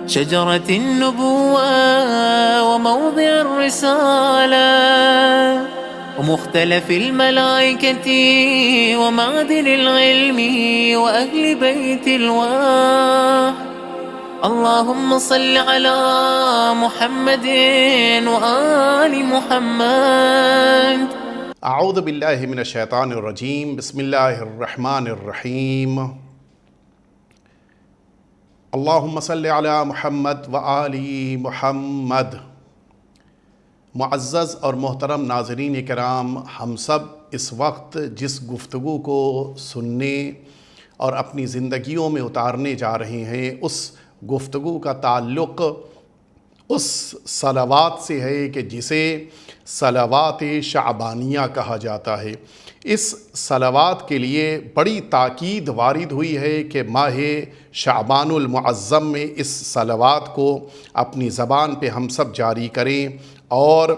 شجرة النبوة وموضع الرسالة ومختلف الملائكة ومعدن العلم وأهل بيت الوحي. اللهم صل على محمد وآل محمد. اعوذ باللہ من الشیطان الرجیم. بسم اللہ الرحمن الرحیم. اللہم صل علی محمد وآل محمد. معزز اور محترم ناظرین کرام، ہم سب اس وقت جس گفتگو کو سننے اور اپنی زندگیوں میں اتارنے جا رہے ہیں، اس گفتگو کا تعلق اس صلوات سے ہے کہ جسے صلوات شعبانیہ کہا جاتا ہے. اس صلوات کے لیے بڑی تاکید وارد ہوئی ہے کہ ماہ شعبان المعظم میں اس صلوات کو اپنی زبان پہ ہم سب جاری کریں اور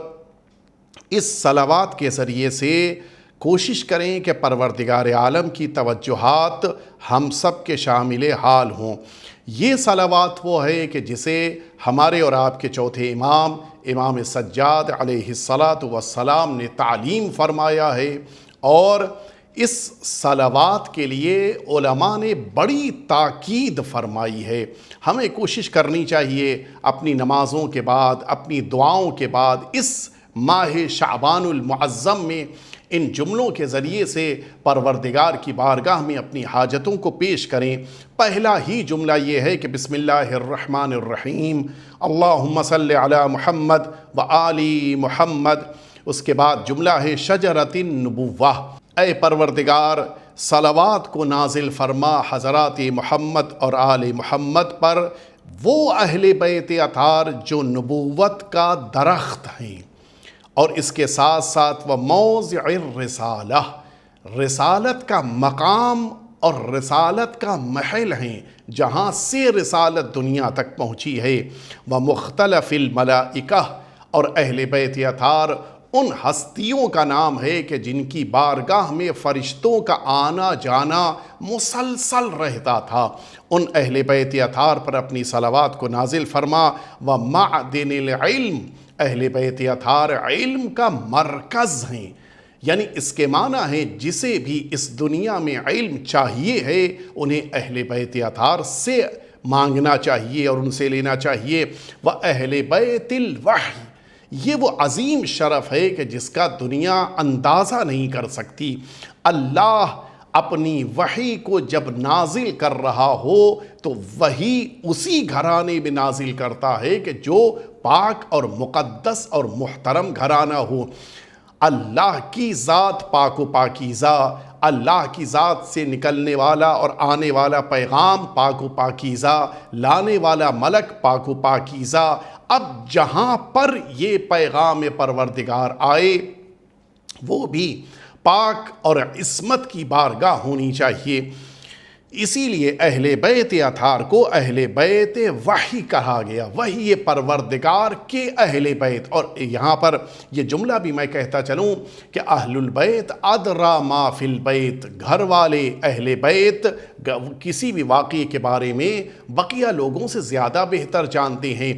اس صلوات کے ذریعے سے کوشش کریں کہ پروردگار عالم کی توجہات ہم سب کے شامل حال ہوں. یہ صلوات وہ ہے کہ جسے ہمارے اور آپ کے چوتھے امام سجاد علیہ السلام نے تعلیم فرمایا ہے، اور اس صلوات کے لیے علماء نے بڑی تاکید فرمائی ہے. ہمیں کوشش کرنی چاہیے اپنی نمازوں کے بعد، اپنی دعاؤں کے بعد اس ماہ شعبان المعظم میں ان جملوں کے ذریعے سے پروردگار کی بارگاہ میں اپنی حاجتوں کو پیش کریں. پہلا ہی جملہ یہ ہے کہ بسم اللہ الرحمن الرحیم، اللہم صلی علی محمد وآل محمد. اس کے بعد جملہ ہے شجرۃ النبوہ، اے پروردگار صلوات کو نازل فرما حضرات محمد اور آل محمد پر، وہ اہل بیت اطہار جو نبوت کا درخت ہیں، اور اس کے ساتھ ساتھ وہ موضع الرسالہ، رسالت کا مقام اور رسالت کا محل ہیں، جہاں سے رسالت دنیا تک پہنچی ہے. وہ مختلف الملائکہ، اور اہل بیت اطہار ان ہستیوں کا نام ہے کہ جن کی بارگاہ میں فرشتوں کا آنا جانا مسلسل رہتا تھا. ان اہل بیت اطہار پر اپنی صلوات کو نازل فرما. ومعدن العلم، اہل بیت اطہار علم کا مرکز ہیں، یعنی اس کے معنی ہے جسے بھی اس دنیا میں علم چاہیے ہے انہیں اہل بیت اطہار سے مانگنا چاہیے اور ان سے لینا چاہیے. وَأَهْلِ بَيْتِ الْوَحْيِ، یہ وہ عظیم شرف ہے کہ جس کا دنیا اندازہ نہیں کر سکتی. اللہ اپنی وحی کو جب نازل کر رہا ہو تو وہی اسی گھرانے میں نازل کرتا ہے کہ جو پاک اور مقدس اور محترم گھرانہ ہو. اللہ کی ذات پاک و پاکیزہ، اللہ کی ذات سے نکلنے والا اور آنے والا پیغام پاک و پاکیزہ، لانے والا ملک پاک و پاکیزہ. اب جہاں پر یہ پیغام پروردگار آئے وہ بھی پاک اور عصمت کی بارگاہ ہونی چاہیے. اسی لیے اہل بیت اطہار کو اہل بیت وحی کہا گیا. وہی پروردگار کے اہل بیت. اور یہاں پر یہ جملہ بھی میں کہتا چلوں کہ اہل البیت ادرا ما فی البیت، گھر والے اہل بیت کسی بھی واقعے کے بارے میں بقیہ لوگوں سے زیادہ بہتر جانتے ہیں.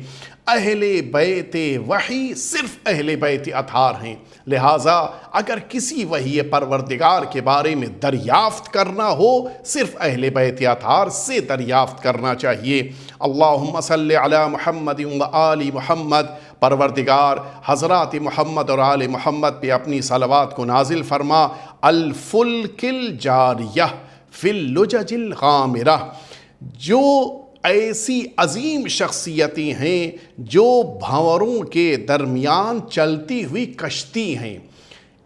اہل بیت وحی صرف اہل بیت اطہار ہیں. لہٰذا اگر کسی وحی پروردگار کے بارے میں دریافت کرنا ہو صرف اہل بیت اطہار سے دریافت کرنا چاہیے. اللہم صلی علی محمد و آل محمد، پروردگار حضرات محمد اور آل محمد پہ اپنی صلوات کو نازل فرما. الفلک الجاریہ فی اللجج الغامرہ، جو ایسی عظیم شخصیتیں ہیں جو بھنوروں کے درمیان چلتی ہوئی کشتی ہیں.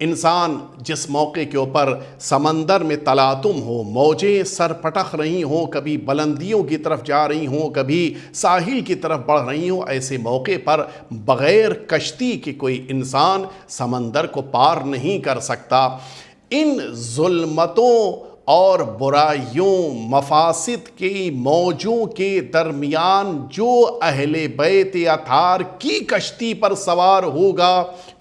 انسان جس موقع کے اوپر سمندر میں تلاطم ہو، موجیں سر پٹخ رہی ہوں، کبھی بلندیوں کی طرف جا رہی ہوں، کبھی ساحل کی طرف بڑھ رہی ہوں، ایسے موقع پر بغیر کشتی کے کوئی انسان سمندر کو پار نہیں کر سکتا. ان ظلمتوں اور برائیوں مفاسد کی موجوں کے درمیان جو اہل بیت اطہار کی کشتی پر سوار ہوگا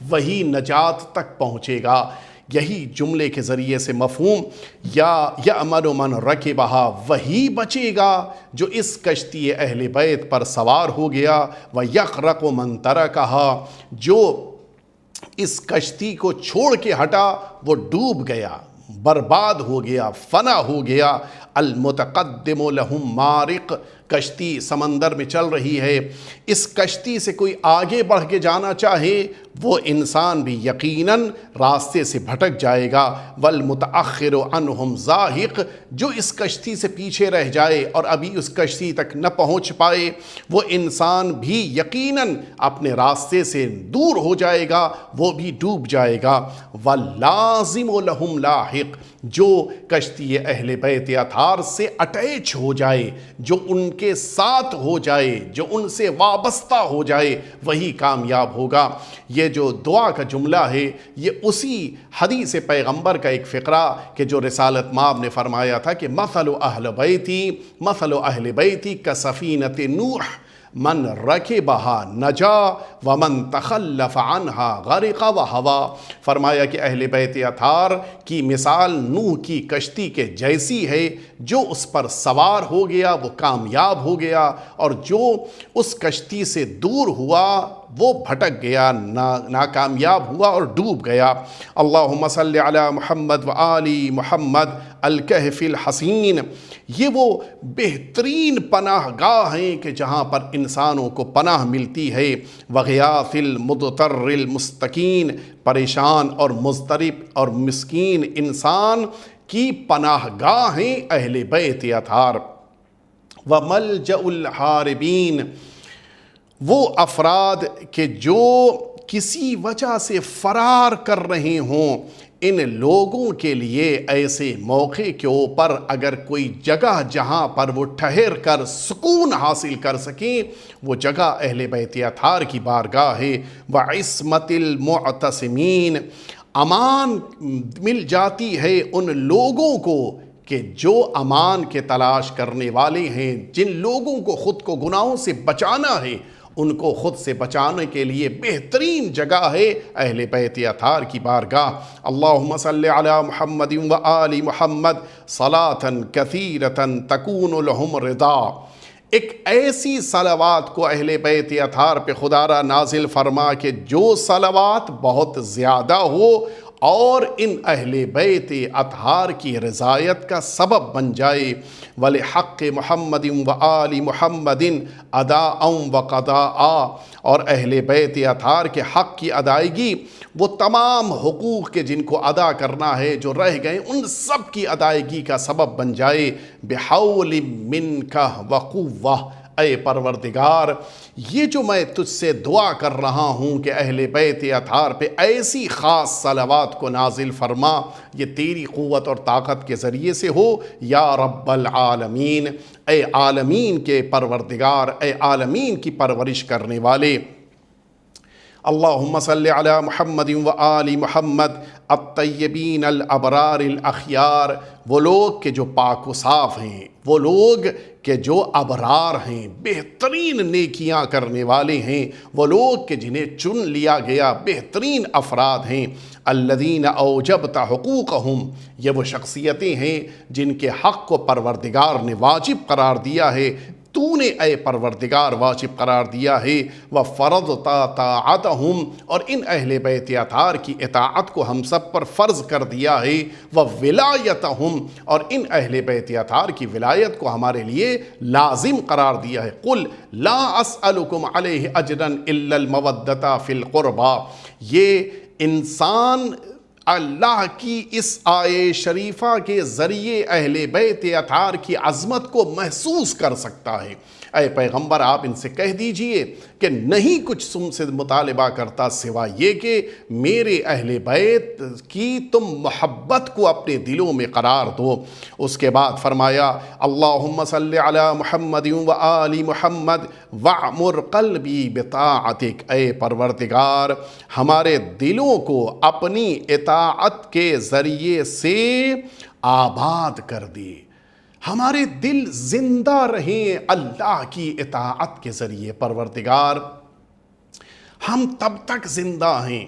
وہی نجات تک پہنچے گا. یہی جملے کے ذریعے سے مفہوم یا یأمن من رکبہا، وہی بچے گا جو اس کشتی اہل بیت پر سوار ہو گیا، ویغرق من ترکہا، جو اس کشتی کو چھوڑ کے ہٹا وہ ڈوب گیا، برباد ہو گیا، فنا ہو گیا۔ المتقدم لہم مارق، کشتی سمندر میں چل رہی ہے، اس کشتی سے کوئی آگے بڑھ کے جانا چاہے وہ انسان بھی یقیناً راستے سے بھٹک جائے گا۔ والمتأخر عنہم زاہق، جو اس کشتی سے پیچھے رہ جائے اور ابھی اس کشتی تک نہ پہنچ پائے وہ انسان بھی یقیناً اپنے راستے سے دور ہو جائے گا، وہ بھی ڈوب جائے گا۔ واللازم لہم لاحق، جو کشتی اہل بیت اطہار سے اٹیچ ہو جائے، جو ان کے ساتھ ہو جائے، جو ان سے وابستہ ہو جائے، وہی کامیاب ہوگا۔ یہ جو دعا کا جملہ ہے یہ اسی حدیث پیغمبر کا ایک فقرہ کہ جو رسالت مآب نے فرمایا تھا کہ مثل اہل بیتی کسفینۃ نوح من رکبہا نجا ومن تخلف عنہا غرق وہوا، فرمایا کہ اہل بیت اطہار کی مثال نوح کی کشتی کے جیسی ہے، جو اس پر سوار ہو گیا وہ کامیاب ہو گیا، اور جو اس کشتی سے دور ہوا وہ بھٹک گیا، ناکامیاب ہوا اور ڈوب گیا۔ اللہم صلی علی محمد وآل محمد الکہف الحسین، یہ وہ بہترین پناہ گاہ ہیں کہ جہاں پر انسانوں کو پناہ ملتی ہے۔ وغیاث المضطر المستکین، پریشان اور مضطرب اور مسکین انسان کی پناہ گاہ ہیں اہل بیت اطہار۔ وملجأ الحاربین، وہ افراد کہ جو کسی وجہ سے فرار کر رہے ہوں، ان لوگوں کے لیے ایسے موقع کے اوپر اگر کوئی جگہ جہاں پر وہ ٹھہر کر سکون حاصل کر سکیں وہ جگہ اہل بیت اطہار کی بارگاہ ہے۔ وعصمت المعتصمین، امان مل جاتی ہے ان لوگوں کو کہ جو امان کے تلاش کرنے والے ہیں، جن لوگوں کو خود کو گناہوں سے بچانا ہے ان کو خود سے بچانے کے لیے بہترین جگہ ہے اہل بیت اطہار کی بارگاہ۔ اللہم صلی علی محمد وآل محمد صلاۃ کثیرۃ تکون لہم رضا، ایک ایسی صلوات کو اہل بیت اطہار پہ خدا را نازل فرما کہ جو صلوات بہت زیادہ ہو اور ان اہل بیت اطہار کی رضایت کا سبب بن جائے۔ وَلِحَقِّ مُحَمَّدٍ وَآلِ مُحَمَّدٍ أَدَاءً وَقَضَاءً، اور اہل بیت اطہار کے حق کی ادائیگی، وہ تمام حقوق کے جن کو ادا کرنا ہے جو رہ گئے ان سب کی ادائیگی کا سبب بن جائے۔ بِحَوْلٍ مِّنْكَ وَقُوَّةٍ، اے پروردگار یہ جو میں تجھ سے دعا کر رہا ہوں کہ اہل بیت اطہار پہ ایسی خاص صلوات کو نازل فرما، یہ تیری قوت اور طاقت کے ذریعے سے ہو یا رب العالمین، اے عالمین کے پروردگار، اے عالمین کی پرورش کرنے والے۔ اللہم صلی علی محمد وآل محمد الطیبین الابرار الاخیار، وہ لوگ کہ جو پاک و صاف ہیں، وہ لوگ کہ جو ابرار ہیں، بہترین نیکیاں کرنے والے ہیں، وہ لوگ کہ جنہیں چن لیا گیا بہترین افراد ہیں۔ الذین اوجبت حقوقہم، یہ وہ شخصیتیں ہیں جن کے حق کو پروردگار نے واجب قرار دیا ہے، تو نے اے پروردگار واجب قرار دیا ہے۔ وَفَرَضْتَ طَاعَتَهُمْ، اور ان اہل بیت اطہار کی اطاعت کو ہم سب پر فرض کر دیا ہے۔ وَوِلَایَتَهُمْ، اور ان اہل بیت اطہار کی ولایت کو ہمارے لیے لازم قرار دیا ہے۔ قُلْ لَا أَسْأَلُكُمْ عَلَيْهِ أَجْرًا إِلَّا الْمَوَدَّةَ فِي الْقُرْبَى، یہ انسان اللہ کی اس آیے شریفہ کے ذریعے اہل بیت اطہار کی عظمت کو محسوس کر سکتا ہے۔ اے پیغمبر آپ ان سے کہہ دیجئے کہ نہیں کچھ تم سے مطالبہ کرتا سوا یہ کہ میرے اہل بیت کی تم محبت کو اپنے دلوں میں قرار دو۔ اس کے بعد فرمایا اللہم صلی علی محمد وآل محمد وَعْمُرْ قَلْبِي بِطَاعَتِكَ، اے پروردگار ہمارے دلوں کو اپنی اطاعت کے ذریعے سے آباد کر دے، ہمارے دل زندہ رہیں اللہ کی اطاعت کے ذریعے۔ پروردگار ہم تب تک زندہ ہیں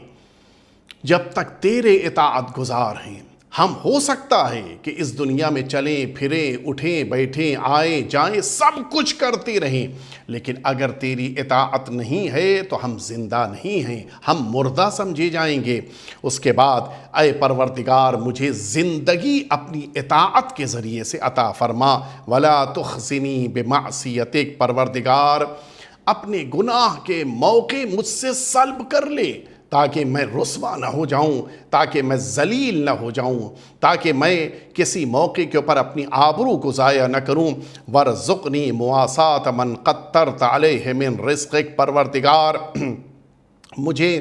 جب تک تیرے اطاعت گزار ہیں ہم ہو سکتا ہے کہ اس دنیا میں چلیں پھریں اٹھیں بیٹھیں آئیں جائیں سب کچھ کرتے رہیں، لیکن اگر تیری اطاعت نہیں ہے تو ہم زندہ نہیں ہیں، ہم مردہ سمجھے جائیں گے۔ اس کے بعد اے پروردگار مجھے زندگی اپنی اطاعت کے ذریعے سے عطا فرما، ولا تخزنی بمعصیتک، پروردگار اپنے گناہ کے موقع مجھ سے سلب کر لے تاکہ میں رسوا نہ ہو جاؤں، تاکہ میں ذلیل نہ ہو جاؤں، تاکہ میں کسی موقع کے اوپر اپنی آبرو کو ضائع نہ کروں۔ وارزقنی مواساۃ من قطرت علیہ من رزقک، پروردگار مجھے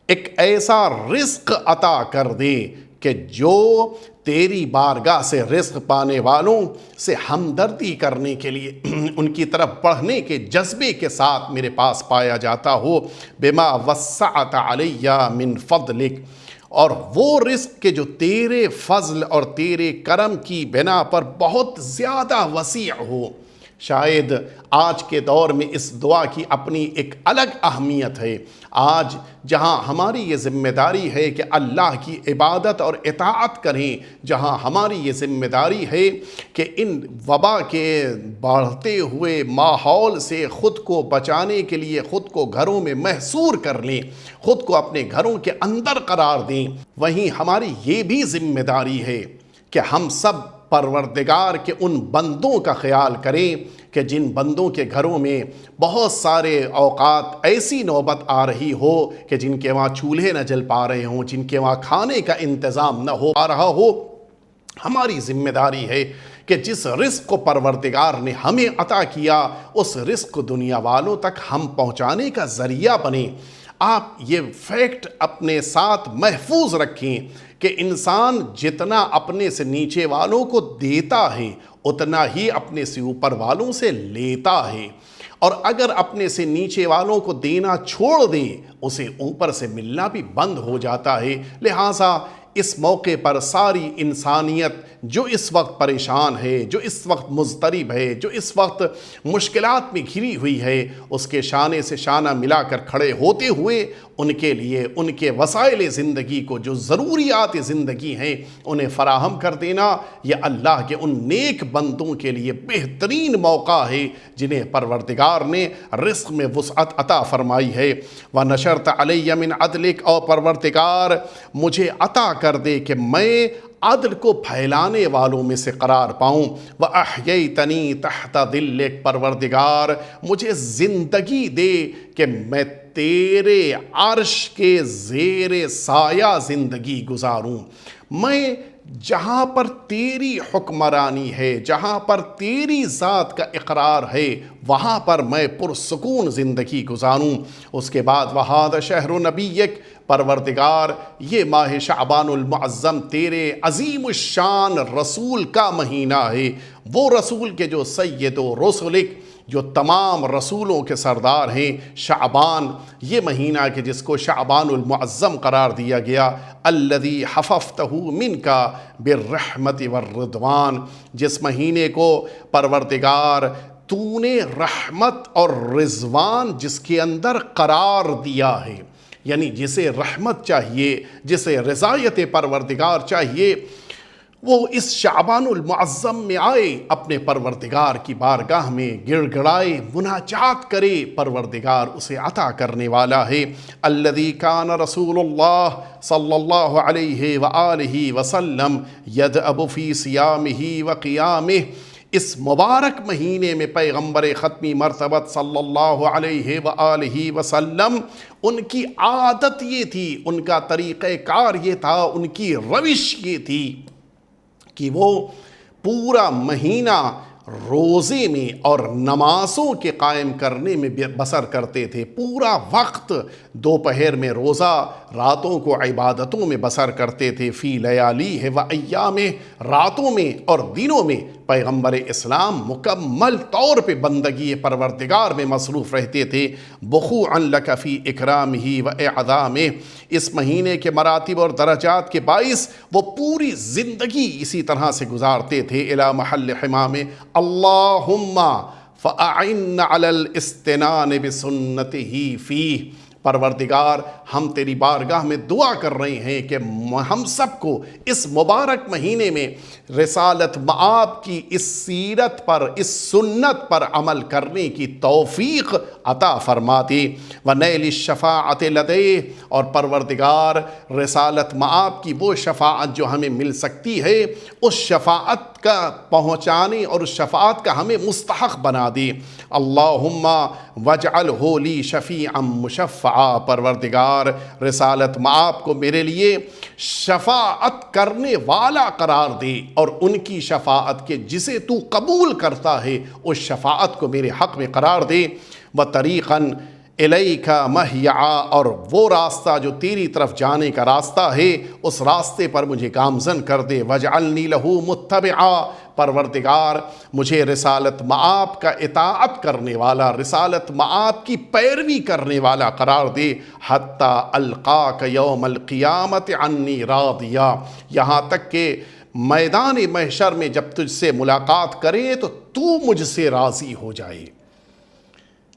ایک ایسا رزق عطا کر دے کہ جو تیری بارگاہ سے رزق پانے والوں سے ہمدردی کرنے کے لیے ان کی طرف بڑھنے کے جذبے کے ساتھ میرے پاس پایا جاتا ہو۔ بما وسعت علی من فضلک، اور وہ رزق کہ جو تیرے فضل اور تیرے کرم کی بنا پر بہت زیادہ وسیع ہو۔ شاید آج کے دور میں اس دعا کی اپنی ایک الگ اہمیت ہے۔ آج جہاں ہماری یہ ذمہ داری ہے کہ اللہ کی عبادت اور اطاعت کریں، جہاں ہماری یہ ذمہ داری ہے کہ ان وبا کے بڑھتے ہوئے ماحول سے خود کو بچانے کے لیے خود کو گھروں میں محصور کر لیں، خود کو اپنے گھروں کے اندر قرار دیں، وہیں ہماری یہ بھی ذمہ داری ہے کہ ہم سب پروردگار کے ان بندوں کا خیال کریں کہ جن بندوں کے گھروں میں بہت سارے اوقات ایسی نوبت آ رہی ہو کہ جن کے وہاں چولہے نہ جل پا رہے ہوں، جن کے وہاں کھانے کا انتظام نہ ہو پا رہا ہو۔ ہماری ذمہ داری ہے کہ جس رزق کو پروردگار نے ہمیں عطا کیا اس رزق کو دنیا والوں تک ہم پہنچانے کا ذریعہ بنیں۔ آپ یہ فیکٹ اپنے ساتھ محفوظ رکھیں کہ انسان جتنا اپنے سے نیچے والوں کو دیتا ہے اتنا ہی اپنے سے اوپر والوں سے لیتا ہے، اور اگر اپنے سے نیچے والوں کو دینا چھوڑ دے اسے اوپر سے ملنا بھی بند ہو جاتا ہے۔ لہٰذا اس موقع پر ساری انسانیت جو اس وقت پریشان ہے، جو اس وقت مضطرب ہے، جو اس وقت مشکلات میں گھری ہوئی ہے، اس کے شانے سے شانہ ملا کر کھڑے ہوتے ہوئے ان کے لیے ان کے وسائل زندگی کو جو ضروریات زندگی ہیں انہیں فراہم کر دینا، یہ اللہ کے ان نیک بندوں کے لیے بہترین موقع ہے جنہیں پروردگار نے رزق میں وسعت عطا فرمائی ہے۔ وَنَشَرْتَ عَلَيَّ مِنْ عَدْلِكَ، اور پروردگار مجھے عطا کر دے کہ میں عدل کو پھیلانے والوں میں سے قرار پاؤں۔ وَأَحْيَيْتَنِي تَحْتَ ظِلِّكَ، پروردگار مجھے زندگی دے کہ میں تیرے عرش کے زیر سایہ زندگی گزاروں۔ میں جہاں پر تیری حکمرانی ہے، جہاں پر تیری ذات کا اقرار ہے، وہاں پر میں پرسکون زندگی گزاروں۔ اس کے بعد وَهَذَا شَهْرُ نَبِيِّكَ، پروردگار یہ ماہ شعبان المعظم تیرے عظیم الشان رسول کا مہینہ ہے، وہ رسول کے جو سید و رسولک، جو تمام رسولوں کے سردار ہیں۔ شعبان یہ مہینہ کہ جس کو شعبان المعظم قرار دیا گیا، الذی حففتہ منک بالرحمت والرضوان، جس مہینے کو پروردگار تو نے رحمت اور رضوان جس کے اندر قرار دیا ہے، یعنی جسے رحمت چاہیے، جسے رضایت پروردگار چاہیے، وہ اس شعبان المعظم میں آئے، اپنے پروردگار کی بارگاہ میں گڑ گڑائے، مناجات کرے، پروردگار اسے عطا کرنے والا ہے۔ الذی کان رسول اللہ صلی اللہ علیہ وآلہ وسلم یدأب فی صیامہ وقیامہ، اس مبارک مہینے میں پیغمبر ختمی مرتبت صلی اللہ علیہ وآلہ وسلم ان کی عادت یہ تھی، ان کا طریقہ کار یہ تھا، ان کی روش یہ تھی کہ وہ پورا مہینہ روزے میں اور نمازوں کے قائم کرنے میں بسر کرتے تھے، پورا وقت دوپہر میں روزہ، راتوں کو عبادتوں میں بسر کرتے تھے۔ فی لیالیہ و ایامہ، راتوں میں اور دنوں میں پیغمبر اسلام مکمل طور پہ بندگی پروردگار میں مصروف رہتے تھے۔ بخوعا لک فی اکرامہ و اعظامہ، اس مہینے کے مراتب اور درجات کے باعث وہ پوری زندگی اسی طرح سے گزارتے تھے۔ الی محل حمام اللہم فأعن علی الاستنان بسنتہ فیہ، پروردگار ہم تیری بارگاہ میں دعا کر رہے ہیں کہ ہم سب کو اس مبارک مہینے میں رسالت مآب کی اس سیرت پر، اس سنت پر عمل کرنے کی توفیق عطا فرما دے، وَنَيْلِ الشَّفَاعَةِ لَدَيْهِ، اور پروردگار رسالت مآب کی وہ شفاعت جو ہمیں مل سکتی ہے اس شفاعت کا پہنچانے اور اس شفاعت کا ہمیں مستحق بنا دے۔ اللہم وَاجْعَلْهُ لِي شَفِيعًا مُشَفَّعًا، پروردگار رسالت مآب کو میرے لیے شفاعت کرنے والا قرار دے، اور ان کی شفاعت کے جسے تو قبول کرتا ہے اس شفاعت کو میرے حق میں قرار دے۔ وَطَرِيقًا الیک مہیعا، اور وہ راستہ جو تیری طرف جانے کا راستہ ہے اس راستے پر مجھے گامزن کر دے۔ وَاجْعَلْنِي لَهُ مُتَّبِعًا، پروردگار مجھے رسالت مآب کا اطاعت کرنے والا، رسالت مآب کی پیروی کرنے والا قرار دے۔ حتی القاک یوم القیامت عنی راضیا، یہاں تک کہ میدان محشر میں جب تجھ سے ملاقات کرے تو مجھ سے راضی ہو جائے۔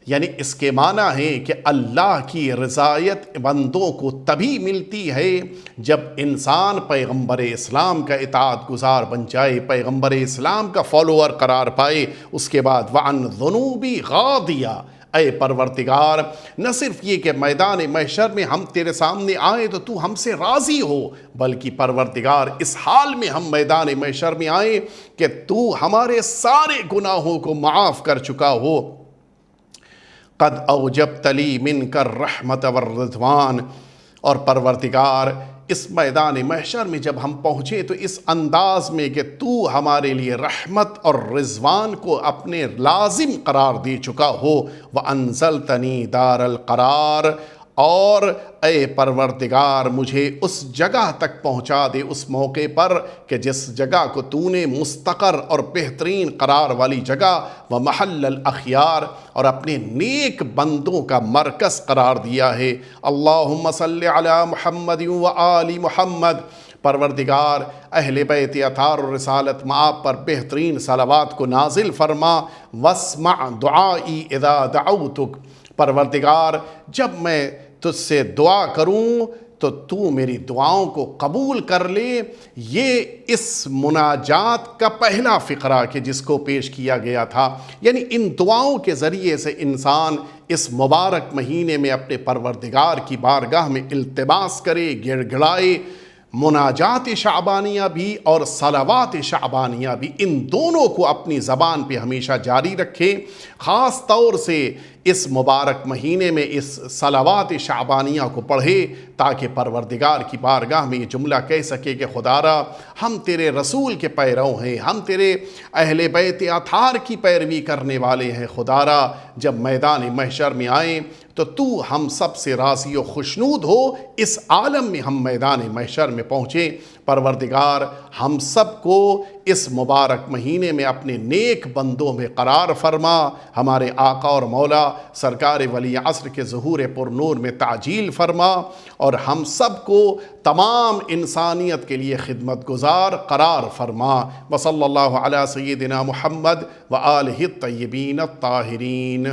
یعنی اس کے معنی ہے کہ اللہ کی رضایت بندوں کو تبھی ملتی ہے جب انسان پیغمبر اسلام کا اطاعت گزار بن جائے، پیغمبر اسلام کا فالوور قرار پائے۔ اس کے بعد وَعَنْ ذُنُوبِ غَاضِيَا، اے پروردگار نہ صرف یہ کہ میدان محشر میں ہم تیرے سامنے آئیں تو ہم سے راضی ہو، بلکہ پروردگار اس حال میں ہم میدان محشر میں آئیں کہ تو ہمارے سارے گناہوں کو معاف کر چکا ہو۔ قد اوجبت لی منک الرحمت والرضوان، اور پروردگار اس میدان محشر میں جب ہم پہنچے تو اس انداز میں کہ تو ہمارے لیے رحمت اور رضوان کو اپنے لازم قرار دے چکا ہو۔ وَأَنزَلْتَنِي دَارَ الْقَرَارِ، اور اے پروردگار مجھے اس جگہ تک پہنچا دے اس موقع پر کہ جس جگہ کو تو نے مستقر اور بہترین قرار والی جگہ ومحل الاخیار، اور اپنے نیک بندوں کا مرکز قرار دیا ہے۔ اللہم صلی علی محمد وآل محمد، پروردگار اہل بیت اطہار و رسالت مآب پر بہترین صلوات کو نازل فرما۔ واسمع دعائی اذا دعوتک، پروردگار جب میں تجھ سے دعا کروں تو میری دعاؤں کو قبول کر لے۔ یہ اس مناجات کا پہلا فقرہ کہ جس کو پیش کیا گیا تھا، یعنی ان دعاؤں کے ذریعے سے انسان اس مبارک مہینے میں اپنے پروردگار کی بارگاہ میں التماس کرے، گڑ گڑائے۔ مناجات شعبانیہ بھی اور صلوات شعبانیہ بھی، ان دونوں کو اپنی زبان پہ ہمیشہ جاری رکھے۔ خاص طور سے اس مبارک مہینے میں اس صلوات شعبانیہ کو پڑھے تاکہ پروردگار کی بارگاہ میں یہ جملہ کہہ سکے کہ خدارا ہم تیرے رسول کے پیرو ہیں، ہم تیرے اہل بیت اطہار کی پیروی کرنے والے ہیں۔ خدارا جب میدان محشر میں آئیں تو ہم سب سے راضی و خوشنود ہو، اس عالم میں ہم میدان محشر میں پہنچیں۔ پروردگار ہم سب کو اس مبارک مہینے میں اپنے نیک بندوں میں قرار فرما، ہمارے آقا اور مولا سرکار ولی عصر کے ظہور پر نور میں تعجیل فرما، اور ہم سب کو تمام انسانیت کے لیے خدمت گزار قرار فرما۔ وصلی اللہ علی سیدنا محمد وآلہ الطیبین الطاہرین۔